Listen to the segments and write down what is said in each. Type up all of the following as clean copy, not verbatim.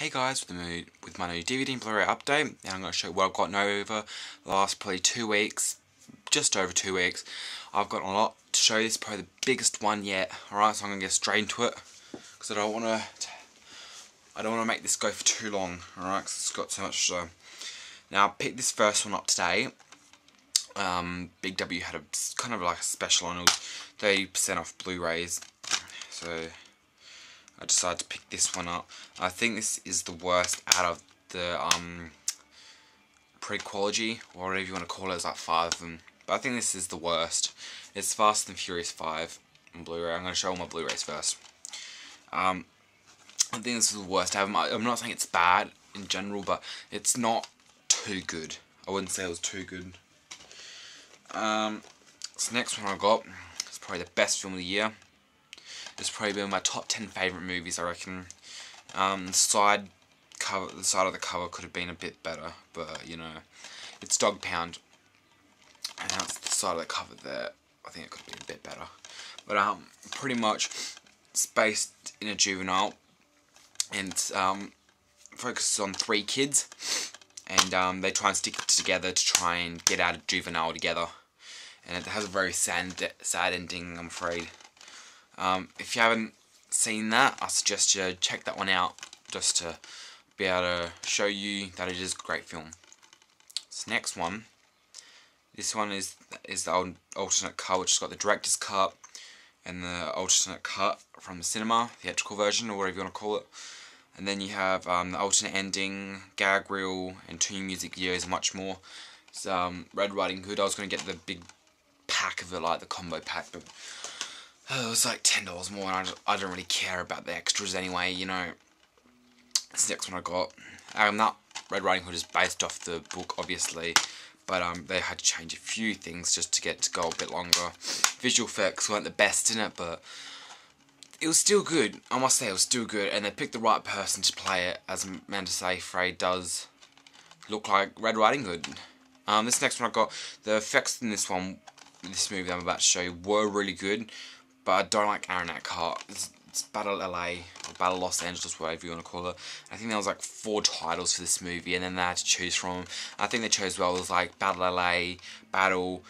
Hey guys, with my new DVD and Blu-ray update, and I'm going to show you what I've gotten over the last probably 2 weeks, just over 2 weeks. I've got a lot to show you. This is probably the biggest one yet. Alright, so I'm going to get straight into it, because I don't want to make this go for too long, alright, because it's got so much to show. Now, I picked this first one up today. Big W had a kind of like a special on it, 30% off Blu-rays, so I decided to pick this one up. I think this is the worst out of the prequology, or whatever you want to call it. There's like 5 of them, but I think this is the worst. It's Fast and Furious 5 on Blu-ray. I'm going to show all my Blu-rays first. I think this is the worst out of them. I'm not saying it's bad in general, but it's not too good. I wouldn't say it was too good. This next one I got is probably the best film of the year. It's probably been my top 10 favourite movies, I reckon. The side of the cover could have been a bit better, but you know, it's Dog Pound, and that's the side of the cover there. I think it could be a bit better, but pretty much it's based in a juvenile, and it's focuses on 3 kids, and they try and stick together to try and get out of juvenile together, and it has a very sad ending, I'm afraid. If you haven't seen that, I suggest you check that one out, just to be able to show you that it is a great film. This next one, this one is the alternate cut, which has got the director's cut and the alternate cut from the cinema, theatrical version, or whatever you want to call it. And then you have the alternate ending, gag reel, and 2 music videos, and much more. It's Red Riding Hood. I was going to get the big pack of it, like the combo pack, but it was like $10 more, and I don't really care about the extras anyway, you know. This next one I got. That Red Riding Hood is based off the book, obviously, but they had to change a few things just to get it to go a bit longer. Visual effects weren't the best in it, but it was still good. I must say it was still good, and they picked the right person to play it, as Amanda Seyfried does look like Red Riding Hood. This next one I got. The effects in this movie that I'm about to show you were really good, but I don't like Aaron Eckhart. It's Battle LA, or Battle Los Angeles, whatever you want to call it. I think there was like 4 titles for this movie, and then they had to choose from them. I think they chose well. It was like Battle LA, Battle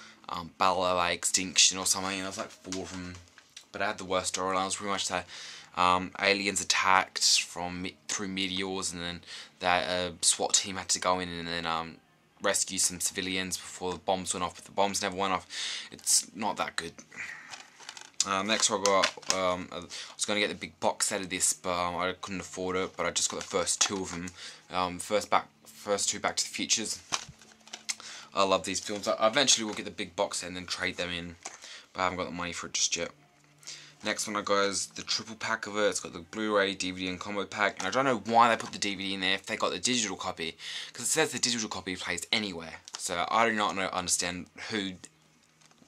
LA Extinction or something, and it was like 4 of them. But I had the worst storyline. It was pretty much that aliens attacked through meteors, and then that SWAT team had to go in and then rescue some civilians before the bombs went off. But the bombs never went off. It's not that good. Next one I got, I was going to get the big box set of this, but I couldn't afford it, but I just got the first 2 of them. First 2 Back to the Futures. I love these films. I eventually will get the big box set and then trade them in, but I haven't got the money for it just yet. Next one I got is the triple pack of it. It's got the Blu-ray, DVD and combo pack, and I don't know why they put the DVD in there if they got the digital copy, because it says the digital copy plays anywhere, so I do not understand who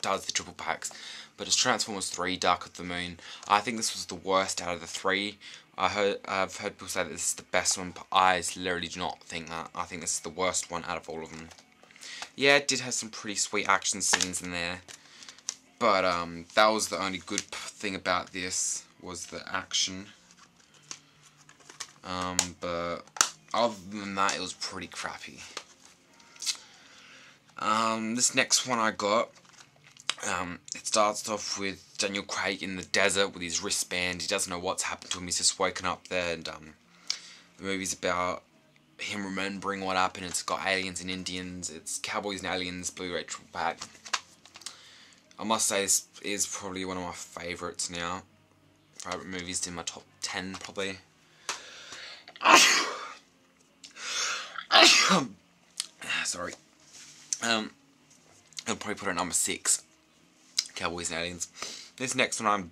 does the triple packs. But it's Transformers 3, Dark of the Moon. I think this was the worst out of the 3. I've heard people say that this is the best one, but I literally do not think that. I think this is the worst one out of all of them. Yeah, it did have some pretty sweet action scenes in there, but that was the only good thing about this, was the action. But other than that, it was pretty crappy. This next one I got. It starts off with Daniel Craig in the desert with his wristband. He doesn't know what's happened to him. He's just woken up there, and the movie's about him remembering what happened. It's got aliens and Indians. It's Cowboys and Aliens Blu-ray triple pack. I must say this is probably one of my favourites now. Favourite movies in my top 10 probably. Sorry. I'll probably put it at number 6. Cowboys and Aliens. This next one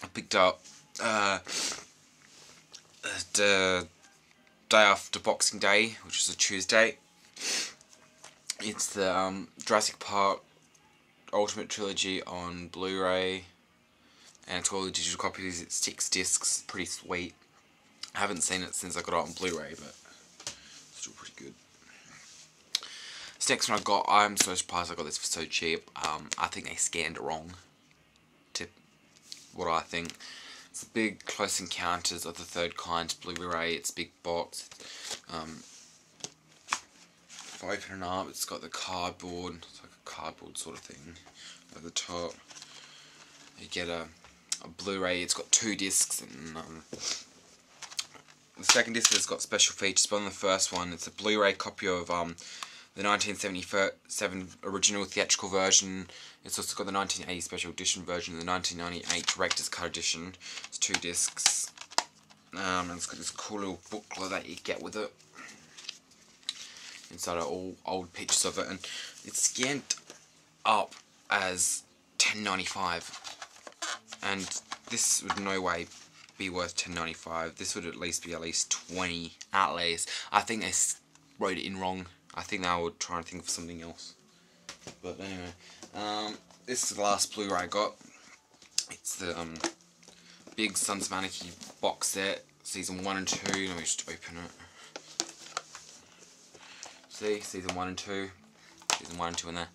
I picked up the day after Boxing Day, which was a Tuesday. It's the Jurassic Park Ultimate Trilogy on Blu-ray, and it's all the digital copies. It's 6 discs, pretty sweet. I haven't seen it since I got it on Blu-ray, but still pretty good. This next one I got, I'm so surprised I got this for so cheap. I think they scanned it wrong, to what I think. It's a big Close Encounters of the Third Kind Blu-ray. It's a big box. If I open it up, it's got the cardboard. It's like a cardboard sort of thing at the top. You get a Blu-ray. It's got 2 discs, and the second disc has got special features. But on the first one, it's a Blu-ray copy of the 1977 original theatrical version. It's also got the 1980 special edition version, the 1998 director's cut edition. It's 2 discs, and it's got this cool little booklet that you get with it. Inside are all old pictures of it, and it's scanned up as $10.95, and this would no way be worth $10.95. This would at least be $20, at least. I think they wrote it in wrong. I think they would try and think of something else. But anyway, this is the last Blu-ray I got. It's the big Sons of Anarchy box set, season 1 and 2. Let me just open it. See, season 1 and 2. Season 1 and 2 in there.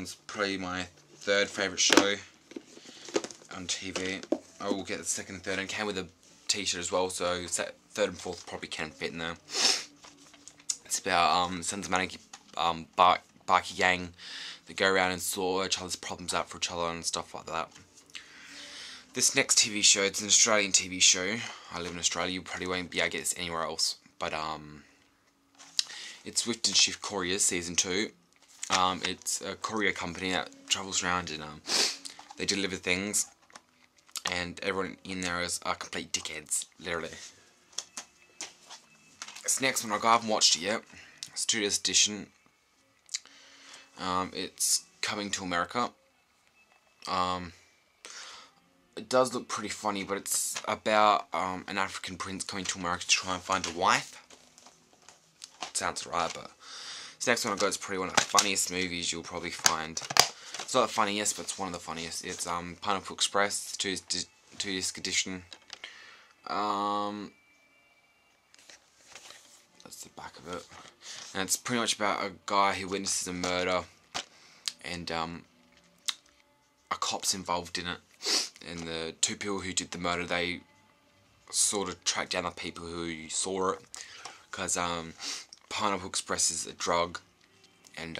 It's probably my 3rd favourite show on TV. I will get the 2nd and 3rd, and it came with a t-shirt as well, so 3rd and 4th probably can fit in there. It's about Sons of Anarchy, bikie gang that go around and sort each other's problems out for each other and stuff like that. This next TV show, it's an Australian TV show. I live in Australia, you probably won't be able to get this anywhere else, but it's Swift and Shift Couriers season 2. It's a courier company that travels around and they deliver things, and everyone in there are complete dickheads, literally. This next one I haven't watched it yet. It's Gestation. It's coming to America. It does look pretty funny, but it's about an African prince coming to America to try and find a wife. Sounds right, but this next one I got is probably one of the funniest movies you'll probably find. It's not the funniest, but it's one of the funniest. It's Pineapple Express, 2-disc edition. That's the back of it. And it's pretty much about a guy who witnesses a murder, and a cop's involved in it. And the 2 people who did the murder, they sort of tracked down the people who saw it, because Pineapple Express is a drug, and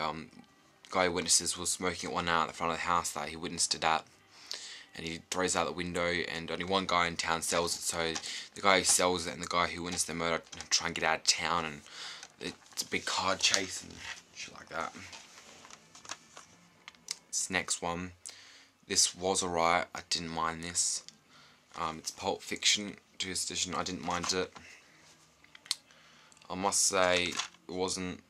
guy who witnesses was smoking it one night at the front of the house that he witnessed it at, and he throws it out the window, and only one guy in town sells it, so the guy who sells it and the guy who witnessed the murder try and get out of town, and it's a big car chase and shit like that. This next one, this was alright, I didn't mind this. It's Pulp Fiction, 2nd edition, I didn't mind it. I must say, it wasn't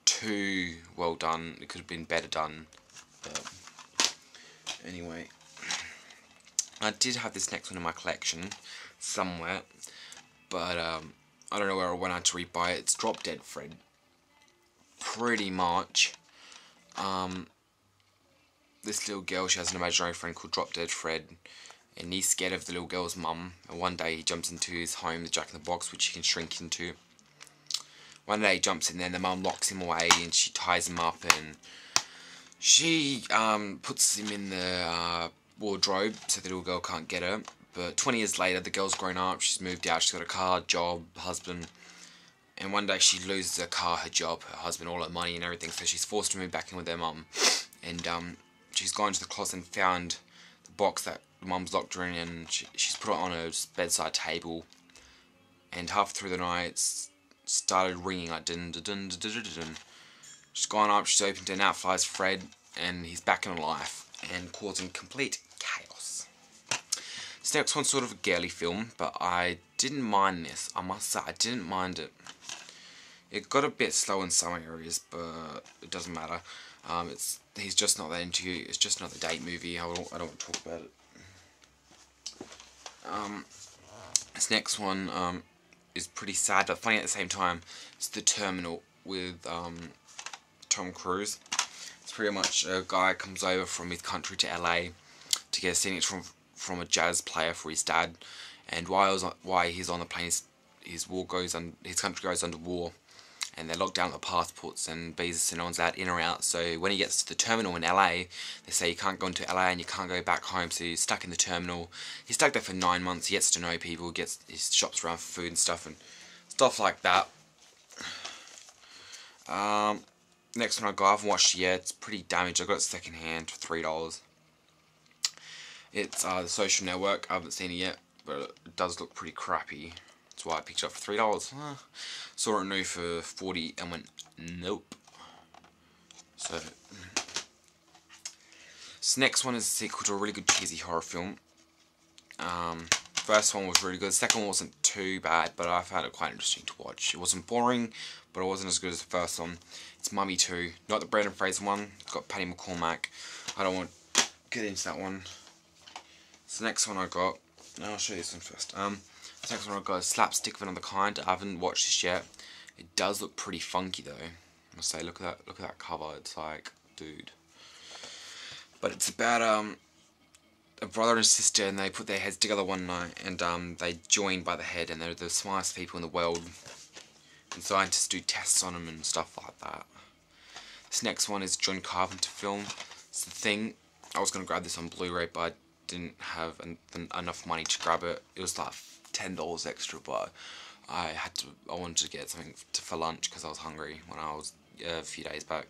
too well done. It could have been better done. But anyway, I did have this next one in my collection somewhere, but I don't know where I went out to rebuy it. It's Drop Dead Fred. Pretty much, this little girl, she has an imaginary friend called Drop Dead Fred, and he's scared of the little girl's mum. And one day he jumps into his home, the Jack in the Box, which he can shrink into. One day he jumps in there and the mum locks him away and she ties him up, and she puts him in the wardrobe so the little girl can't get her. But 20 years later, the girl's grown up, she's moved out, she's got a car, job, husband, and one day she loses her car, her job, her husband, all her money and everything, so she's forced to move back in with her mum. And she's gone to the closet and found the box that the mum's locked her in, and she's put it on her bedside table, and half through the night started ringing like dun dun dun dun dun dun. She's gone up, she's opened it, and out flies Fred, and he's back in life and causing complete chaos. This next one's sort of a girly film, but I didn't mind this. I must say, I didn't mind it. It got a bit slow in some areas, but it doesn't matter. He's just not that into you. It's just another date movie. I don't want to talk about it. This next one is pretty sad but funny at the same time. It's The Terminal with Tom Cruise. It's pretty much a guy comes over from his country to LA to get a signature from a jazz player for his dad, and while he's on the plane, his country goes under war, and they lock down the passports, and visas, so no one's allowed in or out. So when he gets to the terminal in LA, they say you can't go into LA and you can't go back home, so he's stuck in the terminal. He's stuck there for 9 months. He gets to know people, he shops around for food and stuff like that. Next one I got, I haven't watched it yet. It's pretty damaged. I got it second hand for $3. It's The Social Network. I haven't seen it yet, but it does look pretty crappy. That's why I picked it up for $3. Saw it new for $40 and went nope. So this next one is a sequel to a really good cheesy horror film. First one was really good. The second one wasn't too bad, but I found it quite interesting to watch. It wasn't boring, but it wasn't as good as the first one. It's Mummy 2, not the Brendan Fraser one. It's got Patty McCormack. I don't want to get into that one. So the next one I got, I'll show you this one first. The next one I got is Slapstick of Another Kind. I haven't watched this yet. It does look pretty funky though. I must say, look at that cover. It's like, dude. But it's about a brother and sister, and they put their heads together one night, and they join by the head, and they're the smartest people in the world. And scientists do tests on them and stuff like that. This next one is John Carpenter film. It's The Thing. I was gonna grab this on Blu-ray, but I didn't have enough money to grab it. It was like $10 extra, but I wanted to get something for lunch because I was hungry when I was a few days back.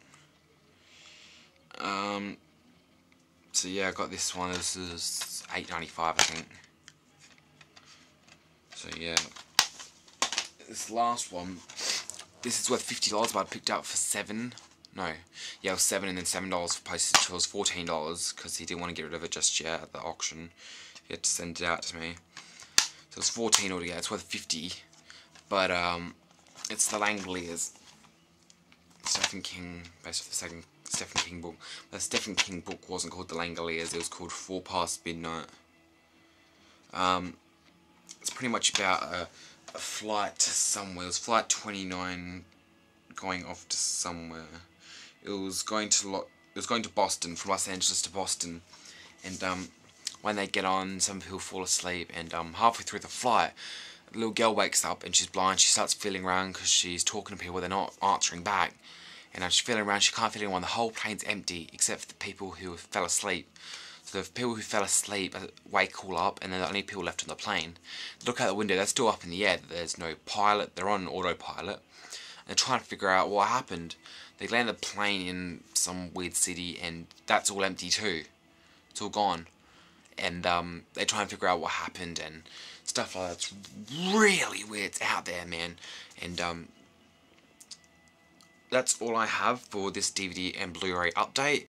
So yeah, I got this one. This is $8.95, I think. So yeah, this last one, this is worth $50, but I picked it up for $7. No, yeah, it was $7 and then $7 for postage. So it was $14 because he didn't want to get rid of it just yet at the auction. He had to send it out to me. So it's $14 altogether. It's worth $50, but it's the Langley as Stephen King, based off the second Stephen King book. The Stephen King book wasn't called The Langoliers, it was called 4 Past Midnight. It's pretty much about a flight to somewhere. It was flight 29 going off to somewhere. It was going to Boston, from Los Angeles to Boston, and when they get on, some people fall asleep, and halfway through the flight, a little girl wakes up and she's blind. She starts feeling around because she's talking to people, they're not answering back. And she's feeling around, she can't feel anyone. The whole plane's empty except for the people who fell asleep. So the people who fell asleep wake all up, and they're the only people left on the plane. Look out the window, they're still up in the air. There's no pilot, they're on autopilot. And they're trying to figure out what happened. They land the plane in some weird city, and that's all empty too. It's all gone. And they try and figure out what happened and stuff like that. It's really weird. It's out there, man. And that's all I have for this DVD and Blu-ray update.